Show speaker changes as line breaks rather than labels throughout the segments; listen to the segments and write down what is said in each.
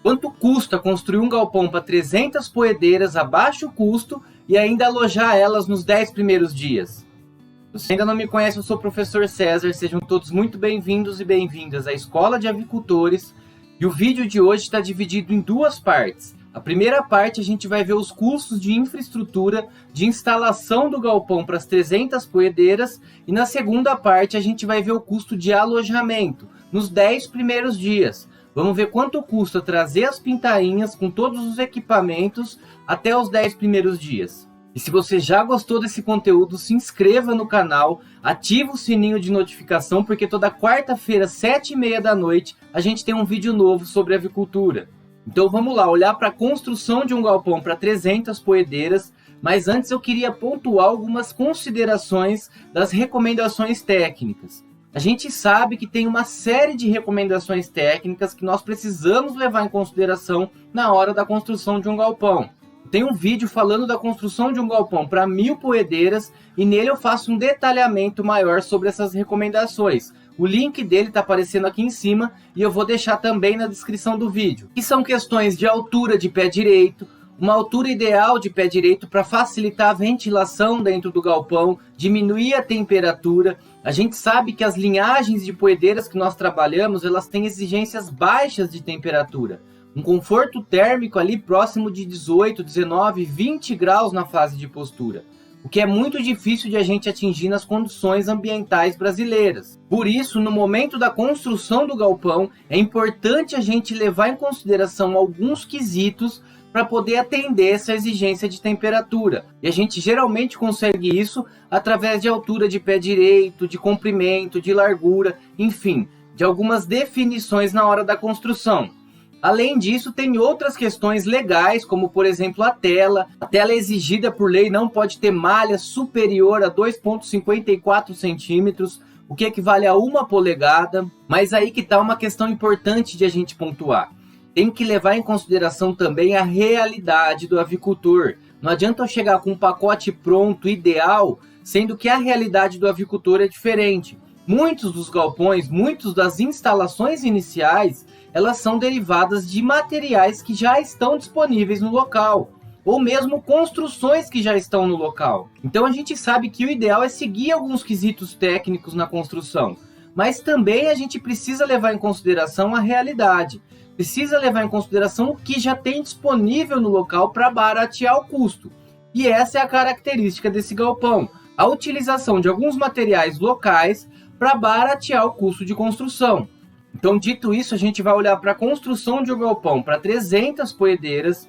Quanto custa construir um galpão para 300 poedeiras a baixo custo e ainda alojar elas nos 10 primeiros dias? Se você ainda não me conhece, eu sou o professor César, sejam todos muito bem-vindos e bem-vindas à Escola de Avicultores. E o vídeo de hoje está dividido em duas partes. A primeira parte a gente vai ver os custos de infraestrutura de instalação do galpão para as 300 poedeiras e na segunda parte a gente vai ver o custo de alojamento nos 10 primeiros dias. Vamos ver quanto custa trazer as pintainhas com todos os equipamentos até os 10 primeiros dias. E se você já gostou desse conteúdo, se inscreva no canal, ativa o sininho de notificação, porque toda quarta-feira, 7h30 da noite, a gente tem um vídeo novo sobre avicultura. Então vamos lá, olhar para a construção de um galpão para 300 poedeiras, mas antes eu queria pontuar algumas considerações das recomendações técnicas. A gente sabe que tem uma série de recomendações técnicas que nós precisamos levar em consideração na hora da construção de um galpão. Tem um vídeo falando da construção de um galpão para 1000 poedeiras e nele eu faço um detalhamento maior sobre essas recomendações. O link dele está aparecendo aqui em cima e eu vou deixar também na descrição do vídeo. E são questões de altura de pé direito, uma altura ideal de pé direito para facilitar a ventilação dentro do galpão, diminuir a temperatura. A gente sabe que as linhagens de poedeiras que nós trabalhamos, elas têm exigências baixas de temperatura. Um conforto térmico ali próximo de 18, 19, 20 graus na fase de postura, o que é muito difícil de a gente atingir nas condições ambientais brasileiras. Por isso, no momento da construção do galpão, é importante a gente levar em consideração alguns quesitos para poder atender essa exigência de temperatura. E a gente geralmente consegue isso através de altura de pé direito, de comprimento, de largura, enfim, de algumas definições na hora da construção. Além disso, tem outras questões legais, como por exemplo a tela. A tela exigida por lei não pode ter malha superior a 2,54 centímetros, o que equivale a 1 polegada. Mas aí que está uma questão importante de a gente pontuar. Tem que levar em consideração também a realidade do avicultor. Não adianta eu chegar com um pacote pronto, ideal, sendo que a realidade do avicultor é diferente. Muitos dos galpões, muitas das instalações iniciais, elas são derivadas de materiais que já estão disponíveis no local, ou mesmo construções que já estão no local. Então a gente sabe que o ideal é seguir alguns quesitos técnicos na construção, mas também a gente precisa levar em consideração a realidade, precisa levar em consideração o que já tem disponível no local para baratear o custo. E essa é a característica desse galpão, a utilização de alguns materiais locais para baratear o custo de construção. Então, dito isso, a gente vai olhar para a construção de um galpão para 300 poedeiras,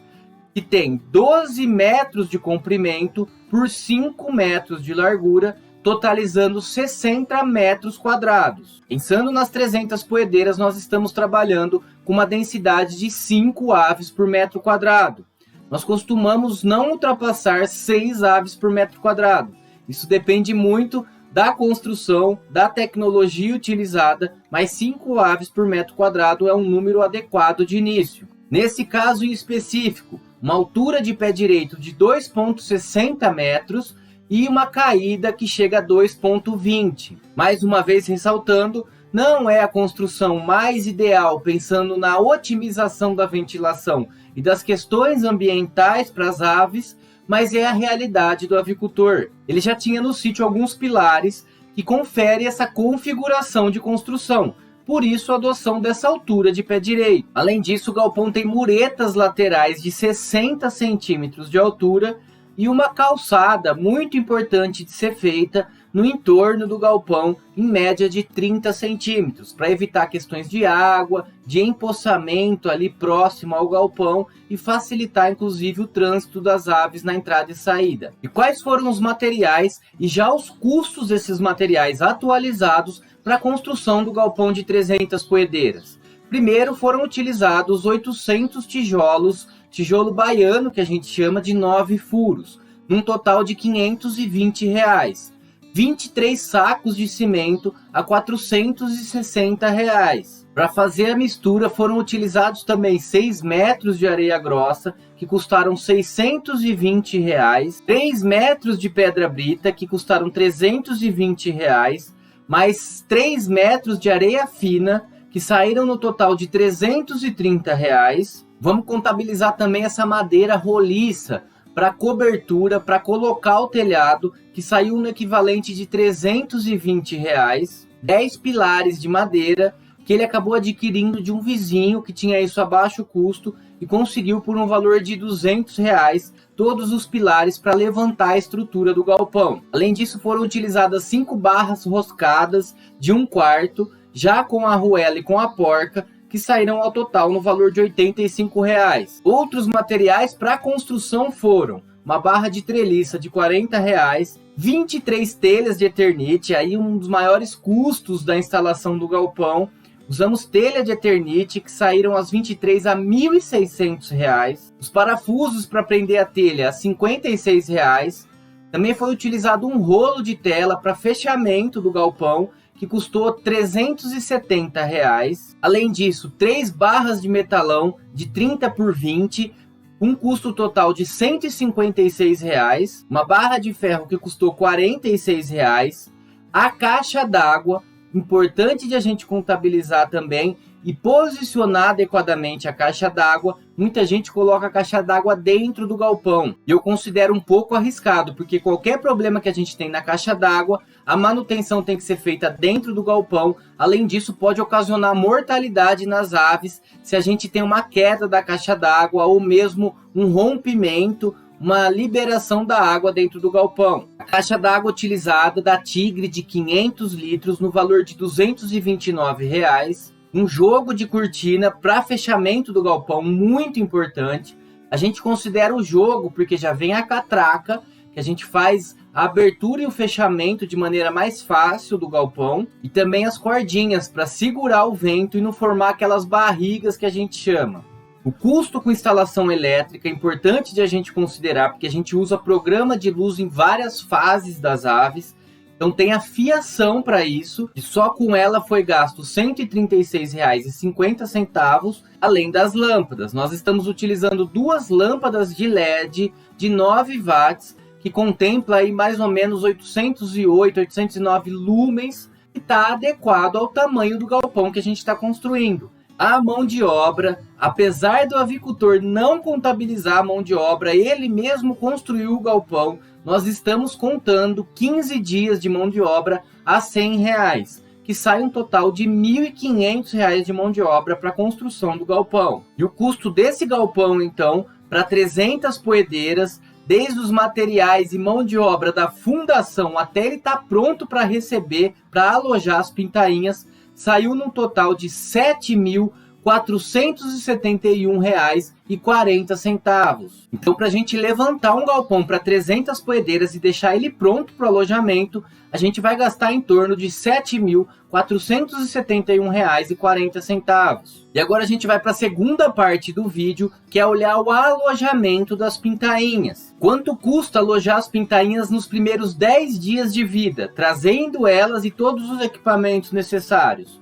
que tem 12 metros de comprimento por 5 metros de largura, totalizando 60 metros quadrados. Pensando nas 300 poedeiras, nós estamos trabalhando com uma densidade de 5 aves por metro quadrado. Nós costumamos não ultrapassar 6 aves por metro quadrado. Isso depende muito da construção, da tecnologia utilizada, mas 5 aves por metro quadrado é um número adequado de início. Nesse caso em específico, uma altura de pé direito de 2,60 metros e uma caída que chega a 2,20. Mais uma vez ressaltando, não é a construção mais ideal pensando na otimização da ventilação e das questões ambientais para as aves, mas é a realidade do avicultor. Ele já tinha no sítio alguns pilares que conferem essa configuração de construção, por isso a adoção dessa altura de pé direito. Além disso, o galpão tem muretas laterais de 60 centímetros de altura e uma calçada muito importante de ser feita no entorno do galpão, em média de 30 centímetros, para evitar questões de água, de empoçamento ali próximo ao galpão e facilitar inclusive o trânsito das aves na entrada e saída. E quais foram os materiais e já os custos desses materiais atualizados para a construção do galpão de 300 poedeiras? Primeiro foram utilizados 800 tijolos, tijolo baiano que a gente chama de 9 furos, num total de R$ 520. 23 sacos de cimento a R$ 460. Para fazer a mistura foram utilizados também 6 metros de areia grossa, que custaram R$ 620, 3 metros de pedra brita, que custaram R$ 320, mais 3 metros de areia fina, que saíram no total de R$330. Vamos contabilizar também essa madeira roliça para cobertura, para colocar o telhado, que saiu no equivalente de R$320. 10 pilares de madeira que ele acabou adquirindo de um vizinho que tinha isso a baixo custo e conseguiu por um valor de R$200 todos os pilares para levantar a estrutura do galpão. Além disso, foram utilizadas 5 barras roscadas de 1/4, já com a arruela e com a porca, que saíram ao total no valor de R$85. Outros materiais para construção foram uma barra de treliça de R$40, 23 telhas de Eternite, aí um dos maiores custos da instalação do galpão. Usamos telha de Eternite, que saíram as 23 a R$1.600. Os parafusos para prender a telha a R$56. Também foi utilizado um rolo de tela para fechamento do galpão, que custou R$370. Além disso, 3 barras de metalão de 30 por 20, um custo total de R$156. Uma barra de ferro que custou R$46. A caixa d'água, importante de a gente contabilizar também e posicionar adequadamente a caixa d'água. Muita gente coloca a caixa d'água dentro do galpão e eu considero um pouco arriscado, porque qualquer problema que a gente tem na caixa d'água, a manutenção tem que ser feita dentro do galpão. Além disso, pode ocasionar mortalidade nas aves se a gente tem uma queda da caixa d'água ou mesmo um rompimento, uma liberação da água dentro do galpão. A caixa d'água utilizada da Tigre de 500 litros no valor de R$229. Um jogo de cortina para fechamento do galpão, muito importante. A gente considera o jogo porque já vem a catraca, que a gente faz a abertura e o fechamento de maneira mais fácil do galpão. E também as cordinhas para segurar o vento e não formar aquelas barrigas que a gente chama. O custo com instalação elétrica é importante de a gente considerar, porque a gente usa programa de luz em várias fases das aves. Então tem a fiação para isso, e só com ela foi gasto R$136,50, além das lâmpadas. Nós estamos utilizando 2 lâmpadas de LED de 9 watts, que contempla aí mais ou menos 808, 809 lumens, e está adequado ao tamanho do galpão que a gente está construindo. A mão de obra, apesar do avicultor não contabilizar a mão de obra, ele mesmo construiu o galpão, nós estamos contando 15 dias de mão de obra a R$100, que sai um total de R$1.500 de mão de obra para a construção do galpão. E o custo desse galpão, então, para 300 poedeiras, desde os materiais e mão de obra da fundação até ele estar pronto para receber, para alojar as pintainhas, saiu num total de R$7.471,40. Então, para a gente levantar um galpão para 300 poedeiras e deixar ele pronto para o alojamento, a gente vai gastar em torno de R$7.471,40. E agora a gente vai para a segunda parte do vídeo, que é olhar o alojamento das pintainhas. Quanto custa alojar as pintainhas nos primeiros 10 dias de vida, trazendo elas e todos os equipamentos necessários?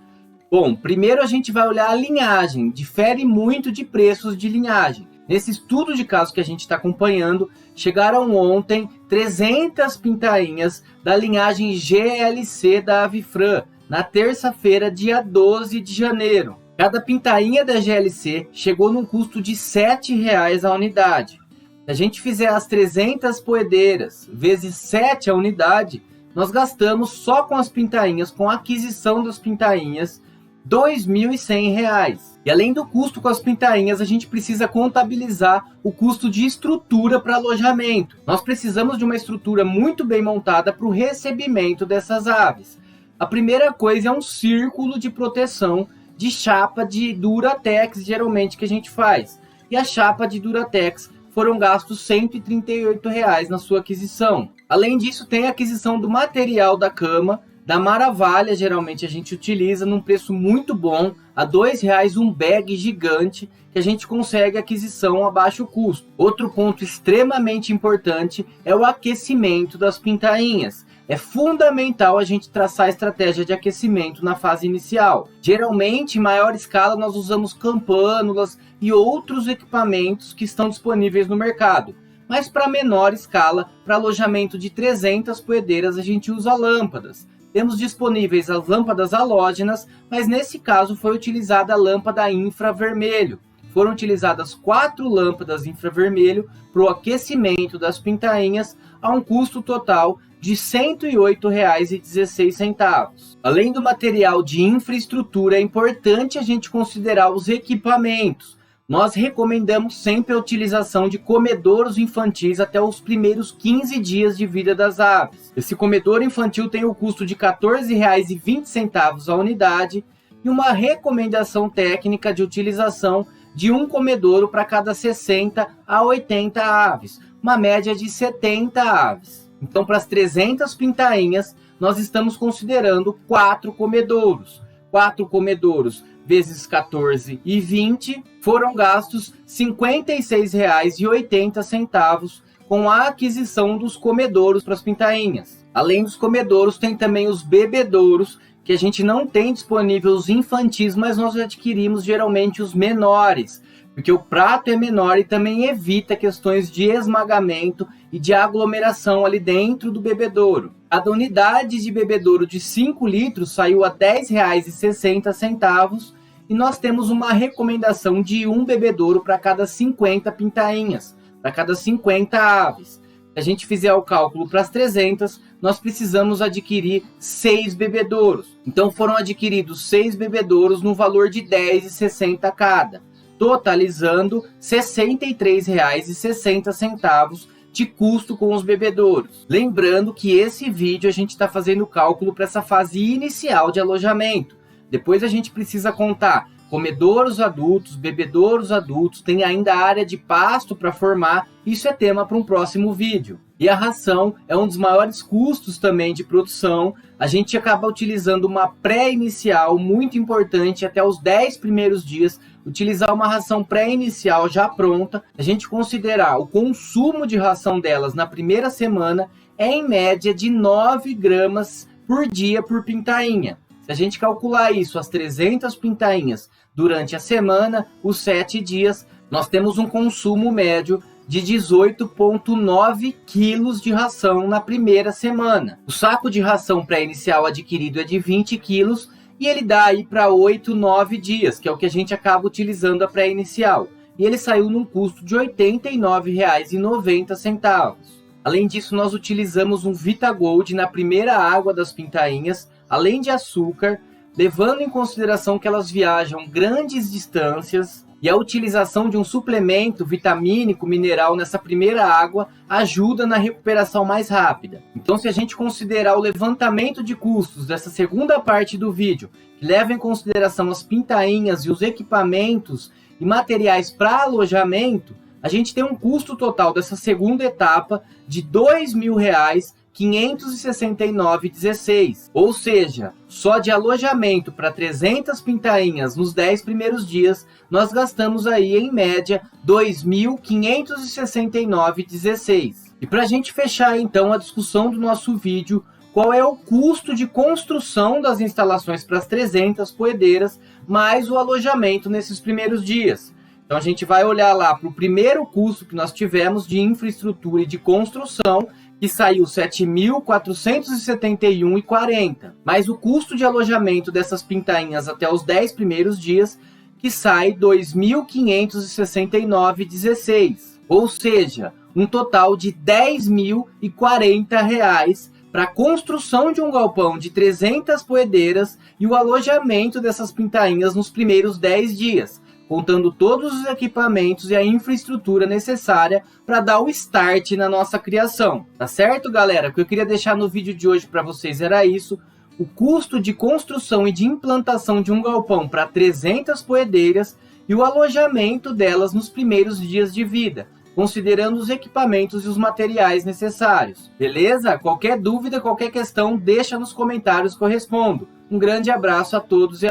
Bom, primeiro a gente vai olhar a linhagem, difere muito de preços de linhagem. Nesse estudo de caso que a gente está acompanhando, chegaram ontem 300 pintainhas da linhagem GLC da Avifran, na terça-feira, dia 12 de janeiro. Cada pintainha da GLC chegou num custo de R$7 a unidade. Se a gente fizer as 300 poedeiras vezes 7 a unidade, nós gastamos só com as pintainhas, com a aquisição das pintainhas, R$2.100. E além do custo com as pintainhas, a gente precisa contabilizar o custo de estrutura para alojamento. Nós precisamos de uma estrutura muito bem montada para o recebimento dessas aves. A primeira coisa é um círculo de proteção de chapa de Duratex, geralmente, que a gente faz. E a chapa de Duratex foram gastos R$138 na sua aquisição. Além disso, tem a aquisição do material da cama, da Maravalha, geralmente a gente utiliza num preço muito bom, a R$2 um bag gigante, que a gente consegue aquisição a baixo custo. Outro ponto extremamente importante é o aquecimento das pintainhas. É fundamental a gente traçar a estratégia de aquecimento na fase inicial. Geralmente, em maior escala, nós usamos campânulas e outros equipamentos que estão disponíveis no mercado. Mas para menor escala, para alojamento de 300 poedeiras, a gente usa lâmpadas. temos disponíveis as lâmpadas halógenas, mas nesse caso foi utilizada a lâmpada infravermelho. Foram utilizadas 4 lâmpadas infravermelho para o aquecimento das pintainhas a um custo total de R$ 108,16. Além do material de infraestrutura, é importante a gente considerar os equipamentos. Nós recomendamos sempre a utilização de comedouros infantis até os primeiros 15 dias de vida das aves. Esse comedouro infantil tem o custo de R$ 14,20 a unidade e uma recomendação técnica de utilização de um comedouro para cada 60 a 80 aves, uma média de 70 aves. Então, para as 300 pintainhas, nós estamos considerando 4 comedouros. 4 comedouros vezes 14,20 foram gastos R$ 56,80 com a aquisição dos comedouros para as pintainhas. Além dos comedouros, tem também os bebedouros, que a gente não tem disponível os infantis, mas nós adquirimos geralmente os menores, porque o prato é menor e também evita questões de esmagamento e de aglomeração ali dentro do bebedouro. Cada unidade de bebedouro de 5 litros saiu a R$ 10,60 e nós temos uma recomendação de um bebedouro para cada 50 pintainhas, para cada 50 aves. Se a gente fizer o cálculo para as 300, nós precisamos adquirir 6 bebedouros. Então foram adquiridos 6 bebedouros no valor de R$ 10,60 cada, totalizando R$ 63,60 de custo com os bebedouros. Lembrando que esse vídeo a gente está fazendo o cálculo para essa fase inicial de alojamento. Depois a gente precisa contar comedouros adultos, bebedouros adultos, tem ainda a área de pasto para formar, isso é tema para um próximo vídeo. E a ração é um dos maiores custos também de produção, a gente acaba utilizando uma pré-inicial muito importante até os 10 primeiros dias, utilizar uma ração pré-inicial já pronta, a gente considerar o consumo de ração delas na primeira semana é em média de 9 gramas por dia por pintainha. Se a gente calcular isso, as 300 pintainhas durante a semana, os 7 dias, nós temos um consumo médio de 18,9 quilos de ração na primeira semana. O saco de ração pré-inicial adquirido é de 20 quilos e ele dá aí para 8, 9 dias, que é o que a gente acaba utilizando a pré-inicial. E ele saiu num custo de R$ 89,90. Além disso, nós utilizamos um VitaGold na primeira água das pintainhas, além de açúcar, levando em consideração que elas viajam grandes distâncias e a utilização de um suplemento vitamínico mineral nessa primeira água ajuda na recuperação mais rápida. Então, se a gente considerar o levantamento de custos dessa segunda parte do vídeo, que leva em consideração as pintainhas e os equipamentos e materiais para alojamento, a gente tem um custo total dessa segunda etapa de R$ 2.569,16. Ou seja, só de alojamento para 300 pintainhas nos 10 primeiros dias, nós gastamos aí em média R$ 2.569,16. E para a gente fechar então a discussão do nosso vídeo, qual é o custo de construção das instalações para as 300 poedeiras, mais o alojamento nesses primeiros dias? Então a gente vai olhar lá para o primeiro custo que nós tivemos de infraestrutura e de construção, que saiu R$ 7.471,40. Mais o custo de alojamento dessas pintainhas até os 10 primeiros dias, que sai R$ 2.569,16. Ou seja, um total de R$ 10.040 para a construção de um galpão de 300 poedeiras e o alojamento dessas pintainhas nos primeiros 10 dias. Contando todos os equipamentos e a infraestrutura necessária para dar o start na nossa criação. Tá certo, galera? O que eu queria deixar no vídeo de hoje para vocês era isso. O custo de construção e de implantação de um galpão para 300 poedeiras e o alojamento delas nos primeiros dias de vida, considerando os equipamentos e os materiais necessários. Beleza? Qualquer dúvida, qualquer questão, deixa nos comentários que eu respondo. Um grande abraço a todos e